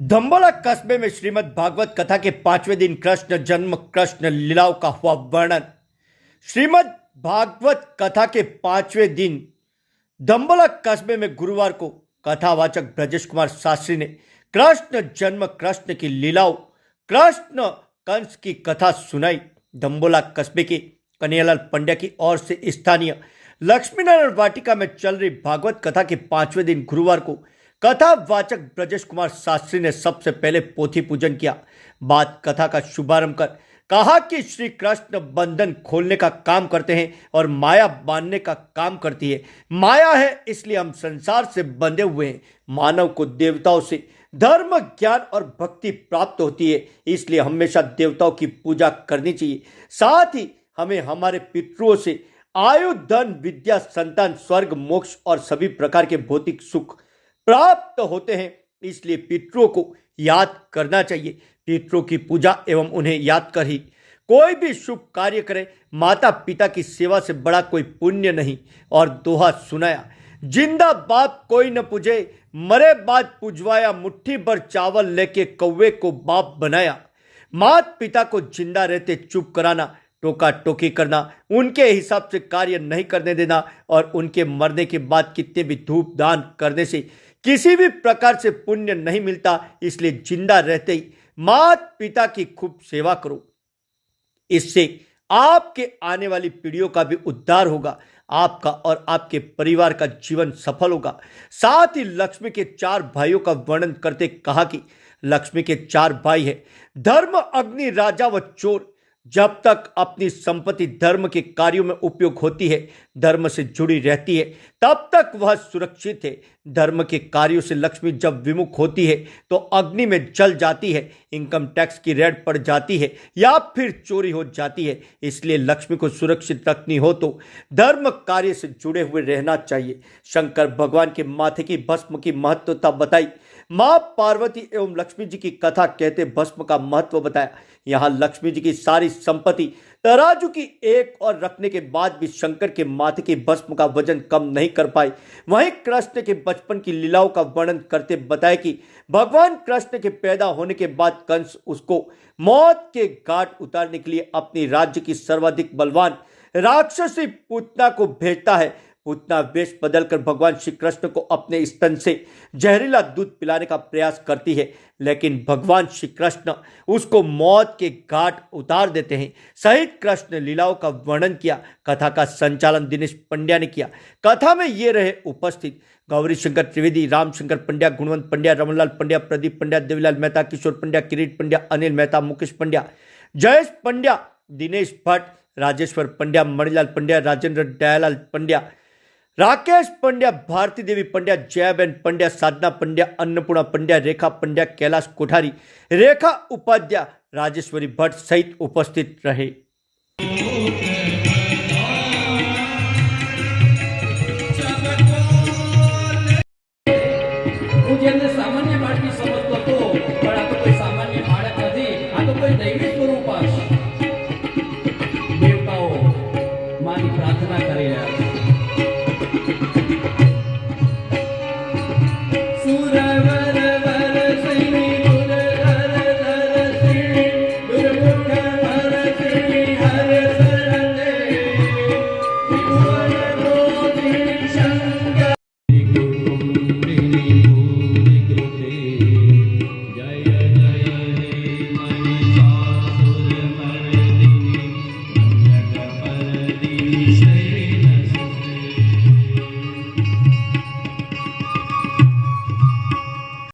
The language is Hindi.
धम्बोला कस्बे में श्रीमद् भागवत कथा के 5वें दिन कृष्ण जन्म कृष्ण लीलाओं का हुआ वर्णन। श्रीमद् भागवत कथा के 5वें दिन धम्बोला कस्बे में गुरुवार को कथावाचक ब्रजेश कुमार शास्त्री ने कृष्ण जन्म कृष्ण की लीलाओं कृष्ण कंस की कथा सुनाई। धम्बोला कस्बे के कन्हैयालाल पंड्या की ओर से स्थानीय लक्ष्मीनारायण वाटिका में चल रही भागवत कथा के 5वें दिन गुरुवार को कथावाचक ब्रजेश कुमार शास्त्री ने सबसे पहले पोथी पूजन किया। बाद कथा का शुभारंभ कर कहा कि श्री कृष्ण बंधन खोलने का काम करते हैं और माया बांधने का काम करती है। माया है इसलिए हम संसार से बंधे हुए हैं। मानव को देवताओं से धर्म ज्ञान और भक्ति प्राप्त होती है, इसलिए हमेशा देवताओं की पूजा करनी चाहिए। साथ ही हमें हमारे पितरों से आयु धन विद्या संतान स्वर्ग मोक्ष और सभी प्रकार के भौतिक सुख प्राप्त होते हैं, इसलिए पितरों को याद करना चाहिए। पितरों की पूजा एवं उन्हें याद कर ही कोई भी शुभ कार्य करे। माता पिता की सेवा से बड़ा कोई पुण्य नहीं। और दोहा सुनाया, जिंदा बाप कोई न पूजे, मरे बाद पुजवाया, मुट्ठी भर चावल लेके कौवे को बाप बनाया। माता पिता को जिंदा रहते चुप कराना, टोका टोकी करना, उनके हिसाब से कार्य नहीं करने देना और उनके मरने के बाद कितने भी धूप दान करने से किसी भी प्रकार से पुण्य नहीं मिलता। इसलिए जिंदा रहते ही माता पिता की खूब सेवा करो, इससे आपके आने वाली पीढ़ियों का भी उद्धार होगा, आपका और आपके परिवार का जीवन सफल होगा। साथ ही लक्ष्मी के 4 भाइयों का वर्णन करते कहा कि लक्ष्मी के 4 भाई है, धर्म अग्नि राजा व चोर। जब तक अपनी संपत्ति धर्म के कार्यों में उपयोग होती है, धर्म से जुड़ी रहती है, तब तक वह सुरक्षित है। धर्म के कार्यों से लक्ष्मी जब विमुख होती है तो अग्नि में जल जाती है, इनकम टैक्स की रेड पड़ जाती है या फिर चोरी हो जाती है। इसलिए लक्ष्मी को सुरक्षित रखनी हो तो धर्म कार्य से जुड़े हुए रहना चाहिए। शंकर भगवान के माथे की भस्म की महत्वता बताई। मां पार्वती एवं लक्ष्मी जी की कथा कहते भस्म का महत्व बताया। यहां लक्ष्मी जी की सारी संपत्ति तराजू की एक और रखने के बाद भी शंकर के माथे की भस्म का वजन कम नहीं कर पाए। वहीं कृष्ण के बचपन की लीलाओं का वर्णन करते बताया कि भगवान कृष्ण के पैदा होने के बाद कंस उसको मौत के घाट उतारने के लिए अपनी राज्य की सर्वाधिक बलवान राक्षसी पूतना को भेजता है। पूतना वेश बदलकर भगवान श्री कृष्ण को अपने स्तन से जहरीला दूध पिलाने का प्रयास करती है, लेकिन भगवान श्री कृष्ण उसको मौत के घाट उतार देते हैं। सहित कृष्ण लीलाओं का वर्णन किया। कथा का संचालन दिनेश पंड्या ने किया। कथा में ये रहे उपस्थित गौरी शंकर त्रिवेदी, रामशंकर पंड्या, गुणवंत पंड्या, रमनलाल पंड्या, प्रदीप पंड्या, देवीलाल मेहता, किशोर पंड्या, किरीट पंड्या, अनिल मेहता, मुकेश पंड्या, जयेश पंड्या, दिनेश भट्ट, राजेश्वर पंड्या, मणिलाल पंड्या, राजेंद्र दयालाल पंड्या, राकेश पंड्या, भारती देवी पंड्या, जयाबेन पंड्या, साधना पंड्या, अन्नपूर्णा पंड्या, रेखा पंड्या, कैलाश कोठारी, रेखा उपाध्याय, राजेश्वरी भट्ट सहित उपस्थित रहे।